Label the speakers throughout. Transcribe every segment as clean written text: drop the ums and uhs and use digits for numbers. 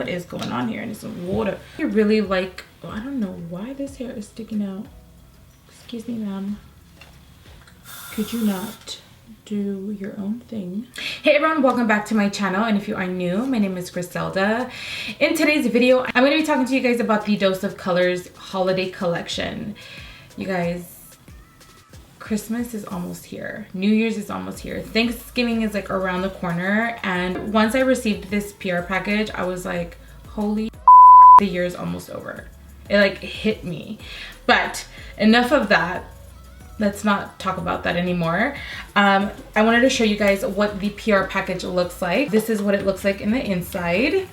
Speaker 1: is going on here? I need some water. I really like, oh, I don't know why this hair is sticking out. Excuse me, ma'am. Could you not do your own thing? Hey everyone, welcome back to my channel, and if you are new, my name is Griselda. In today's video, I'm going to be talking to you guys about the Dose of Colors holiday collection. You guys, Christmas is almost here. New Year's is almost here. Thanksgiving is like around the corner, and once I received this PR package, I was like, holy the year is almost over. It like hit me. But enough of that. Let's not talk about that anymore. I wanted to show you guys what the PR package looks like. This is what it looks like in the inside.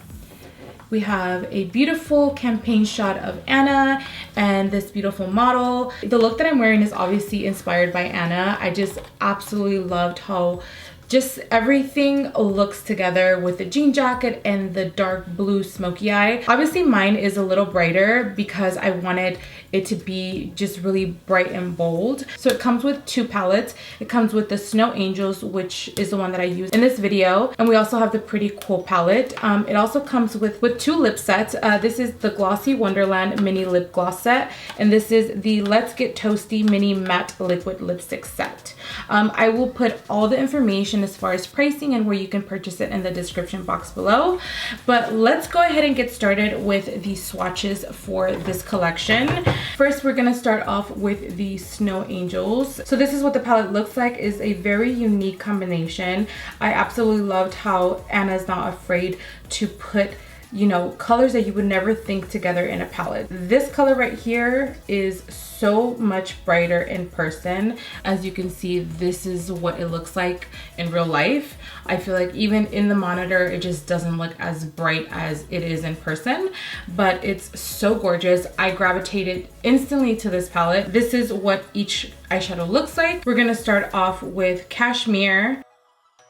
Speaker 1: We have a beautiful campaign shot of Anna and this beautiful model. The look that I'm wearing is obviously inspired by Anna. I just absolutely loved how just everything looks together with the jean jacket and the dark blue smoky eye. Obviously mine is a little brighter because I wanted it to be just really bright and bold. So it comes with two palettes. It comes with the Snow Angels, which is the one that I use in this video. And we also have the Pretty Cool palette. It also comes with two lip sets. This is the Glossy Wonderland Mini Lip Gloss set. And this is the Let's Get Toasty Mini Matte Liquid Lipstick set. I will put all the information as far as pricing and where you can purchase it in the description box below. But let's go ahead and get started with the swatches for this collection. First, we're gonna start off with the Snow Angels. So this is what the palette looks like. It's a very unique combination. I absolutely loved how Anna's not afraid to put, you know, colors that you would never think together in a palette. This color right here is so much brighter in person. As you can see, this is what it looks like in real life. I feel like even in the monitor, it just doesn't look as bright as it is in person, but it's so gorgeous. I gravitated instantly to this palette. This is what each eyeshadow looks like. We're gonna start off with Cashmere,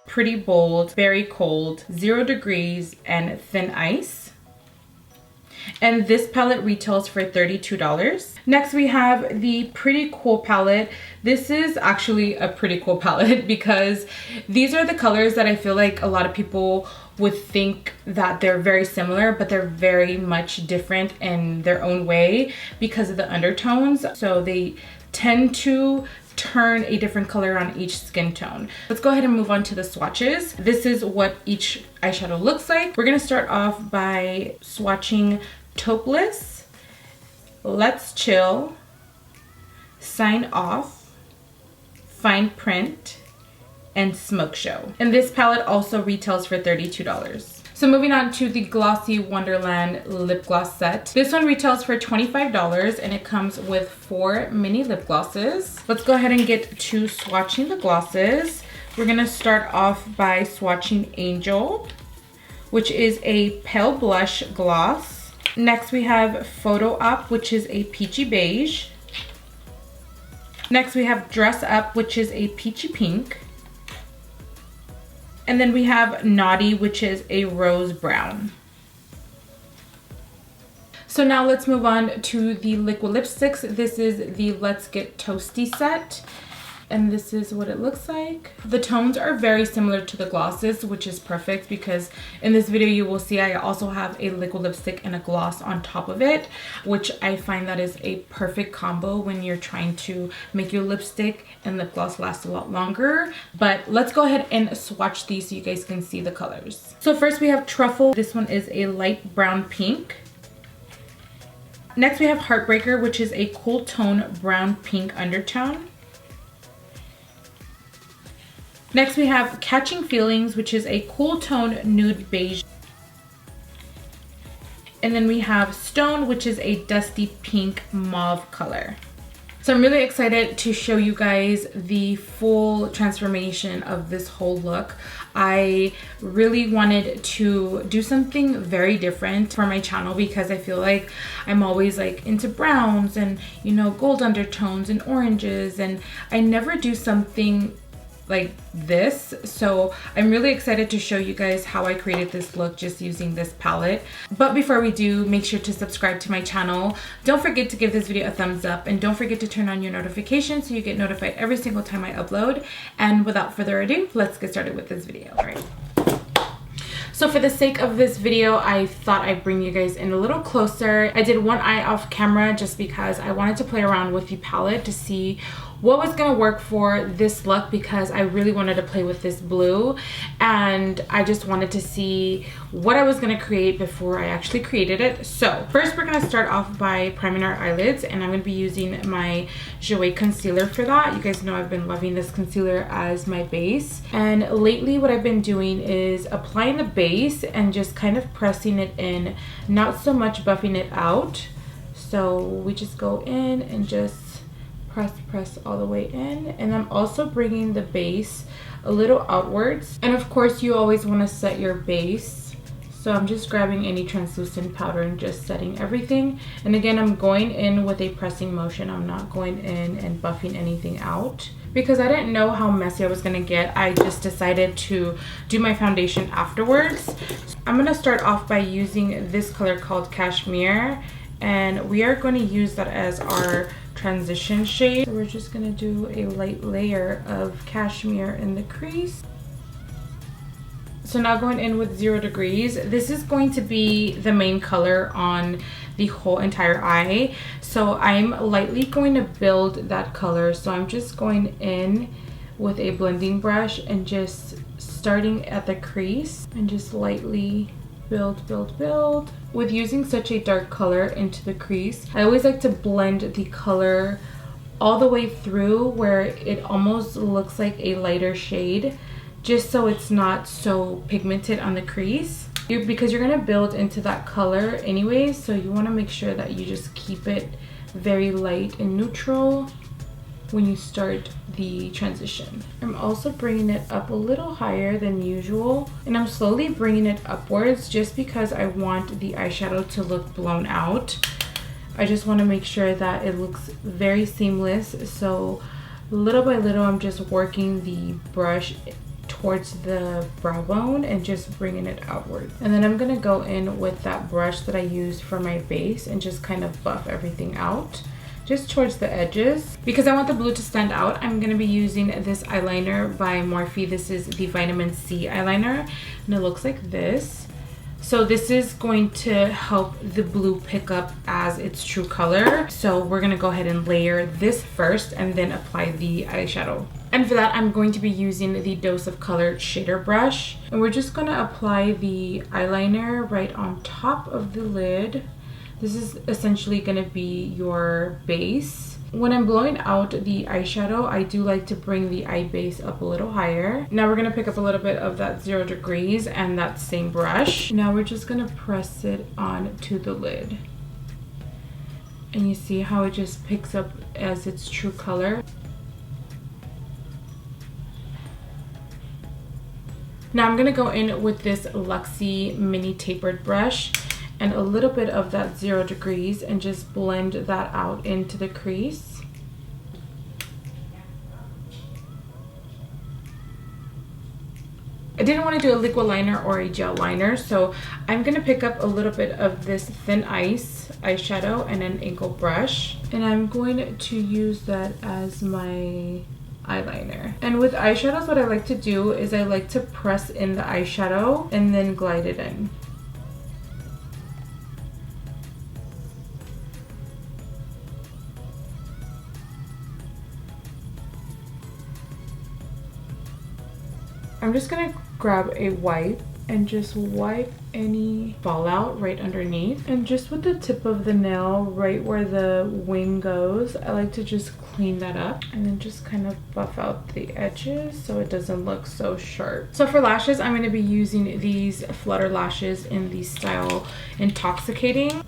Speaker 1: Pretty Bold, Very Cold, 0 Degrees, and Thin Ice. And this palette retails for $32. Next we have the Pretty Cool palette. This is actually a pretty cool palette because these are the colors that I feel like a lot of people would think that they're very similar, but they're very much different in their own way because of the undertones. So they tend to turn a different color on each skin tone. Let's go ahead and move on to the swatches. This is what each eyeshadow looks like. We're gonna start off by swatching Taupeless, Let's Chill, Sign Off, Fine Print, and Smoke Show. And this palette also retails for $32. So moving on to the Glossy Wonderland lip gloss set. This one retails for $25 and it comes with 4 mini lip glosses. Let's go ahead and get to swatching the glosses. We're gonna start off by swatching Angel, which is a pale blush gloss. Next we have Photo Up, which is a peachy beige. Next we have Dress Up, which is a peachy pink. And then we have Naughty, which is a rose brown. So now let's move on to the liquid lipsticks. This is the Let's Get Toasty set. And this is what it looks like. The tones are very similar to the glosses, which is perfect because in this video you will see I also have a liquid lipstick and a gloss on top of it, which I find that is a perfect combo when you're trying to make your lipstick and lip gloss last a lot longer. But let's go ahead and swatch these so you guys can see the colors. So first we have Truffle. This one is a light brown pink. Next we have Heartbreaker, which is a cool tone brown pink undertone. Next we have Catching Feelings, which is a cool tone nude beige. And then we have Stone, which is a dusty pink mauve color. So I'm really excited to show you guys the full transformation of this whole look. I really wanted to do something very different for my channel because I feel like I'm always like into browns and, you know, gold undertones and oranges, and I never do something like this. So I'm really excited to show you guys how I created this look just using this palette. But before we do, make sure to subscribe to my channel. Don't forget to give this video a thumbs up, and don't forget to turn on your notifications so you get notified every single time I upload. And without further ado, let's get started with this video. All right. So for the sake of this video, I thought I'd bring you guys in a little closer. I did one eye off camera just because I wanted to play around with the palette to see what was gonna work for this look, because I really wanted to play with this blue and I just wanted to see what I was gonna create before I actually created it. So first we're gonna start off by priming our eyelids, and I'm gonna be using my Jouer concealer for that. You guys know I've been loving this concealer as my base, and lately what I've been doing is applying the base and just kind of pressing it in, not so much buffing it out. So we just go in and just press all the way in, and I'm also bringing the base a little outwards. And of course you always want to set your base, so I'm just grabbing any translucent powder and just setting everything. And again, I'm going in with a pressing motion. I'm not going in and buffing anything out because I didn't know how messy I was gonna get. I just decided to do my foundation afterwards. I'm gonna start off by using this color called Cashmere, and we are going to use that as our transition shade. So we're just gonna do a light layer of Cashmere in the crease. So now going in with 0 Degrees. This is going to be the main color on the whole entire eye. So I'm lightly going to build that color. So I'm just going in with a blending brush and just starting at the crease and just lightly build. With using such a dark color into the crease, I always like to blend the color all the way through where it almost looks like a lighter shade, just so it's not so pigmented on the crease. Because you're gonna build into that color anyways, so you wanna make sure that you just keep it very light and neutral when you start the transition. I'm also bringing it up a little higher than usual, and I'm slowly bringing it upwards just because I want the eyeshadow to look blown out. I just want to make sure that it looks very seamless, so little by little I'm just working the brush towards the brow bone and just bringing it outward. And then I'm gonna go in with that brush that I used for my base and just kind of buff everything out just towards the edges. Because I want the blue to stand out, I'm gonna be using this eyeliner by Morphe. This is the Vitamin C eyeliner, and it looks like this. So this is going to help the blue pick up as its true color. So we're gonna go ahead and layer this first and then apply the eyeshadow. And for that, I'm going to be using the Dose of Color shader brush. And we're just gonna apply the eyeliner right on top of the lid. This is essentially gonna be your base. When I'm blowing out the eyeshadow, I do like to bring the eye base up a little higher. Now we're gonna pick up a little bit of that 0 Degrees and that same brush. Now we're just gonna press it onto the lid. And you see how it just picks up as its true color. Now I'm gonna go in with this Luxie mini tapered brush and a little bit of that 0 Degrees and just blend that out into the crease. I didn't want to do a liquid liner or a gel liner, so I'm gonna pick up a little bit of this Thin Ice eyeshadow and an ankle brush, and I'm going to use that as my eyeliner. And with eyeshadows, what I like to do is I like to press in the eyeshadow and then glide it in. I'm just gonna grab a wipe and just wipe any fallout right underneath. And just with the tip of the nail, right where the wing goes, I like to just clean that up and then just kind of buff out the edges so it doesn't look so sharp. So for lashes, I'm gonna be using these Flutter Lashes in the style Intoxicating.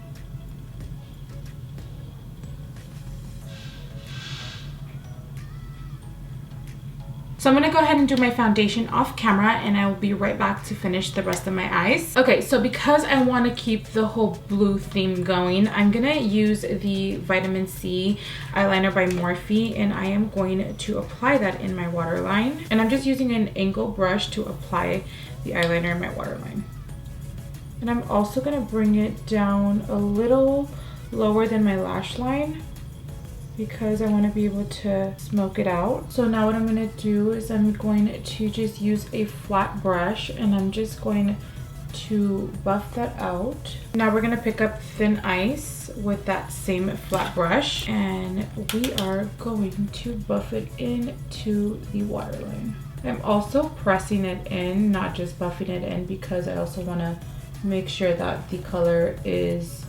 Speaker 1: So I'm gonna go ahead and do my foundation off camera, and I will be right back to finish the rest of my eyes. Okay, so because I want to keep the whole blue theme going, I'm gonna use the Vitamin C eyeliner by Morphe, and I am going to apply that in my waterline. And I'm just using an angle brush to apply the eyeliner in my waterline. And I'm also gonna bring it down a little lower than my lash line, because I want to be able to smoke it out. So now what I'm going to do is I'm going to just use a flat brush, and I'm just going to buff that out. Now we're gonna pick up thin ice with that same flat brush, and we are going to buff it into the waterline. I'm also pressing it in, not just buffing it in, because I also want to make sure that the color is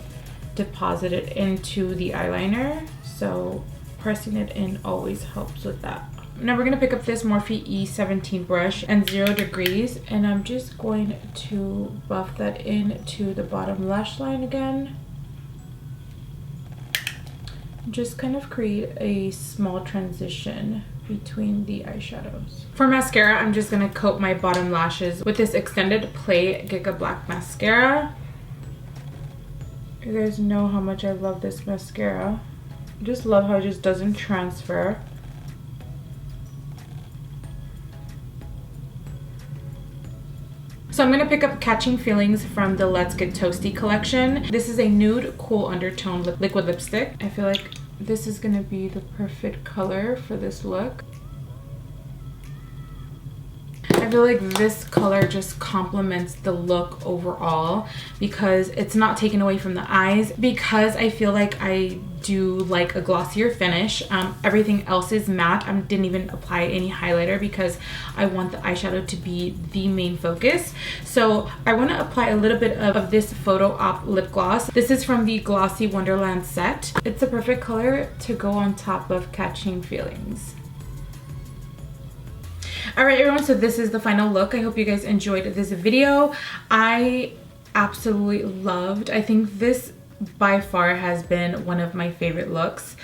Speaker 1: deposited into the eyeliner. So pressing it in always helps with that. Now we're going to pick up this Morphe E17 brush and 0 degrees, and I'm just going to buff that into the bottom lash line again. Just kind of create a small transition between the eyeshadows. For mascara, I'm just going to coat my bottom lashes with this Extended Play Gigablack mascara. You guys know how much I love this mascara. I just love how it just doesn't transfer. So I'm going to pick up Catching Feelings from the Let's Get Toasty collection. This is a nude cool undertone liquid lipstick. I feel like this is going to be the perfect color for this look. I feel like this color just complements the look overall because it's not taken away from the eyes. Because I feel like I do like a glossier finish. Everything else is matte. I didn't even apply any highlighter because I want the eyeshadow to be the main focus. So I want to apply a little bit of this Photo Op lip gloss. This is from the Glossy Wonderland set. It's a perfect color to go on top of Catching Feelings. Alright everyone, so this is the final look. I hope you guys enjoyed this video. I absolutely loved. I think this by far has been one of my favorite looks.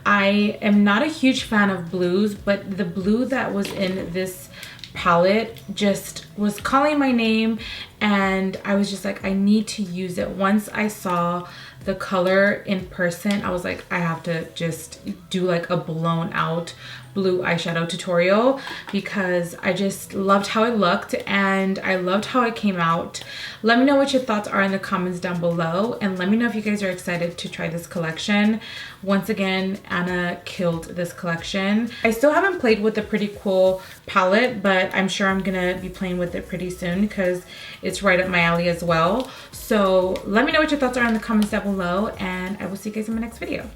Speaker 1: I am not a huge fan of blues, but the blue that was in this palette just was calling my name, and I was just like, I need to use it. Once I saw the color in person, I was like, I have to just do like a blown out blue eyeshadow tutorial because I just loved how it looked and I loved how it came out. Let me know what your thoughts are in the comments down below, and let me know if you guys are excited to try this collection. Once again, Anna killed this collection. I still haven't played with the Pretty Cool palette, but I'm sure I'm gonna be playing with it pretty soon because it's right up my alley as well. So let me know what your thoughts are in the comments down below, and I will see you guys in my next video.